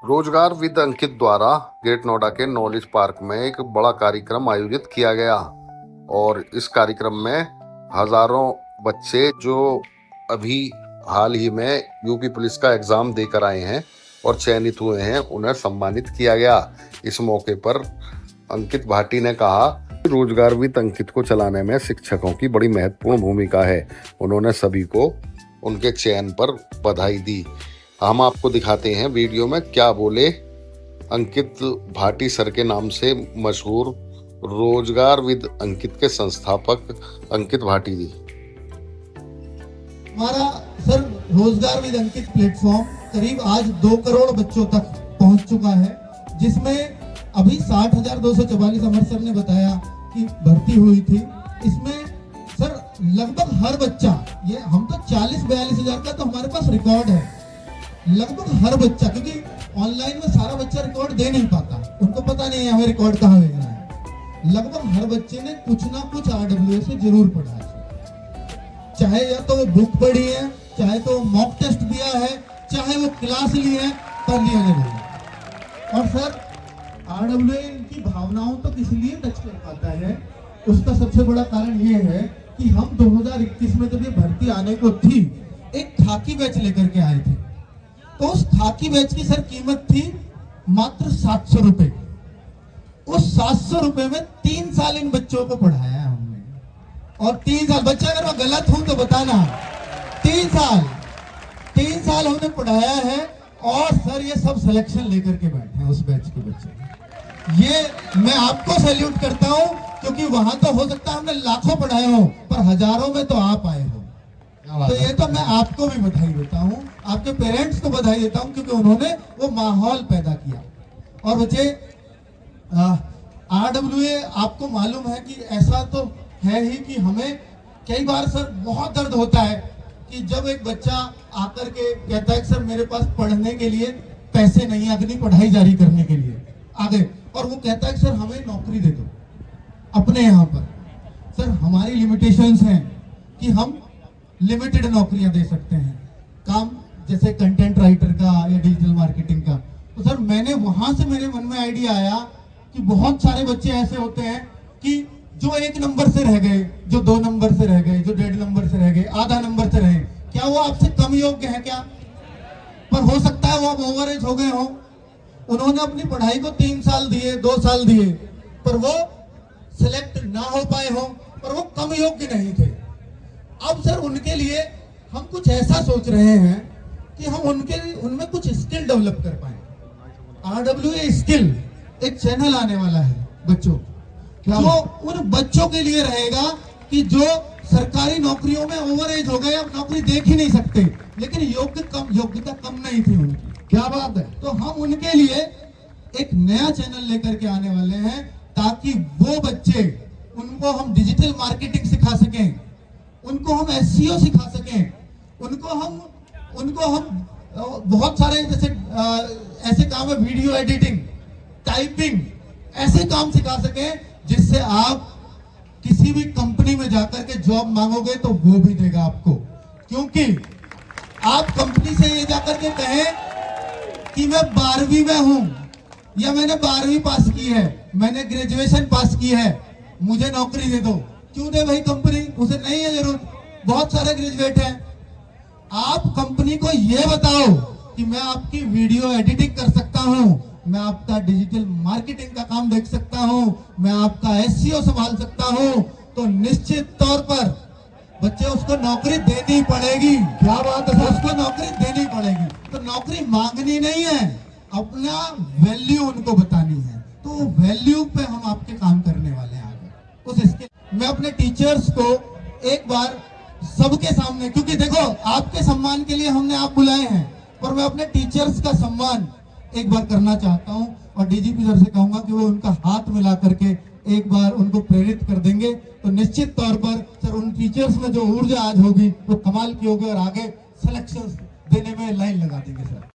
रोजगार विद अंकित द्वारा ग्रेट नोएडा के नॉलेज पार्क में एक बड़ा कार्यक्रम आयोजित किया गया और इस कार्यक्रम में हजारों बच्चे जो अभी हाल ही में यूपी पुलिस का एग्जाम देकर आए हैं और चयनित हुए हैं, उन्हें सम्मानित किया गया। इस मौके पर अंकित भाटी ने कहा कि रोजगार विद अंकित को चलाने में शिक्षकों की बड़ी महत्वपूर्ण भूमिका है। उन्होंने सभी को उनके चयन पर बधाई दी। हम आपको दिखाते हैं वीडियो में क्या बोले अंकित भाटी सर के नाम से मशहूर रोजगार विद अंकित के संस्थापक अंकित भाटी जी। हमारा सर रोजगार विद अंकित प्लेटफॉर्म करीब आज 2 करोड़ बच्चों तक पहुंच चुका है, जिसमें अभी 60,244 अमर सर ने बताया कि भर्ती हुई थी। इसमें सर लगभग हर बच्चा, ये हम तो 40-42 हजार का तो हमारे पास रिकॉर्ड है, लगभग हर बच्चा, क्योंकि ऑनलाइन में सारा बच्चा रिकॉर्ड दे नहीं पाता, उनको पता नहीं है हमें रिकॉर्ड कहाँ भेजना है। लगभग हर बच्चे ने कुछ ना कुछ RWA से जरूर पढ़ा है, चाहे या तो वो बुक पढ़ी है, चाहे तो मॉक टेस्ट दिया है, चाहे वो क्लास ली है, कर लिया जरूर। और सर RWA इनकी भावनाओं तक इसलिए टच कर पाता है, उसका सबसे बड़ा कारण ये है कि हम 2021 में जब ये भर्ती आने को थी, एक खाकी बैच लेकर के आए थे। तो उस खाकी बैच की सर कीमत थी मात्र 700 रुपए। उस 700 रुपए में 3 साल इन बच्चों को पढ़ाया है हमने। और 3 साल, बच्चा अगर मैं गलत हूं तो बताना, 3 साल हमने पढ़ाया है। और सर ये सब सिलेक्शन लेकर के बैठे हैं उस बैच के बच्चे। ये मैं आपको सैल्यूट करता हूं, क्योंकि वहां तो हो सकता है हमने लाखों पढ़ाए हो, पर हजारों में तो आप आए हो। तो ये तो मैं आपको भी बधाई देता हूँ, आपके पेरेंट्स को बधाई देता हूँ, क्योंकि उन्होंने वो माहौल पैदा किया। और बच्चे RWA आपको मालूम है कि ऐसा तो है ही कि हमें कई बार सर बहुत दर्द होता है कि जब एक बच्चा आकर के कहता है कि सर मेरे पास पढ़ने के लिए पैसे नहीं, अपनी पढ़ाई जारी करने के लिए आगे, और वो कहता है कि सर हमें नौकरी दे दो अपने यहाँ पर। सर हमारी लिमिटेशंस हैं कि हम लिमिटेड नौकरियां दे सकते हैं, काम जैसे कंटेंट राइटर का या डिजिटल मार्केटिंग का। तो सर मैंने वहां से मेरे मन में आइडिया आया कि बहुत सारे बच्चे ऐसे होते हैं कि जो 1 नंबर से रह गए, जो 2 नंबर से रह गए, जो 1.5 नंबर से रह गए, आधा नंबर से रहे, क्या वो आपसे कम योग्य है क्या? पर हो सकता है वो अब ओवरेज हो गए हो, उन्होंने अपनी पढ़ाई को 3 साल दिए, 2 साल दिए, पर वो सिलेक्ट ना हो पाए हो, पर वो कम योग्य नहीं थे। अब सर उनके लिए हम कुछ ऐसा सोच रहे हैं कि हम उनमें कुछ स्किल डेवलप कर पाए। RWA स्किल एक चैनल आने वाला है बच्चों, जो उन बच्चों के लिए रहेगा कि जो सरकारी नौकरियों में ओवर एज हो गए, अब नौकरी देख ही नहीं सकते, लेकिन योग्यता कम नहीं थी उनकी। क्या बात है। तो हम उनके लिए एक नया चैनल लेकर के आने वाले हैं, ताकि वो बच्चे, उनको हम डिजिटल मार्केटिंग सिखा सकें, उनको हम SEO सिखा सकें, उनको हम बहुत सारे जैसे ऐसे काम है, वीडियो एडिटिंग, टाइपिंग, ऐसे काम सिखा सकें जिससे आप किसी भी कंपनी में जाकर के जॉब मांगोगे तो वो भी देगा आपको। क्योंकि आप कंपनी से ये जाकर के कहें कि मैं 12वीं में हूं, या मैंने 12वीं पास की है, मैंने ग्रेजुएशन पास की है, मुझे नौकरी दे दो, क्यों दे भाई कंपनी? उसे नहीं है जरूरत, बहुत सारे ग्रेजुएट हैं। आप कंपनी को यह बताओ कि मैं आपकी वीडियो एडिटिंग कर सकता हूं, मैं आपका डिजिटल मार्केटिंग का काम देख सकता हूं, मैं आपका SEO संभाल सकता हूं, तो निश्चित तौर पर बच्चे उसको नौकरी देनी पड़ेगी। क्या बात है, उसको नौकरी देनी पड़ेगी। तो नौकरी मांगनी नहीं है, अपना वैल्यू उनको बतानी है। तो वैल्यू पे हम आपके काम करने वाले हैं आगे। उस इसके मैं अपने टीचर्स को एक बार सबके सामने, क्योंकि देखो आपके सम्मान के लिए हमने आप बुलाए हैं, पर मैं अपने टीचर्स का सम्मान एक बार करना चाहता हूं, और DGP सर से कहूंगा कि वो उनका हाथ मिला करके एक बार उनको प्रेरित कर देंगे, तो निश्चित तौर पर सर उन टीचर्स में जो ऊर्जा आज होगी वो कमाल की होगी, और आगे सिलेक्शन देने में लाइन लगा देंगे सर।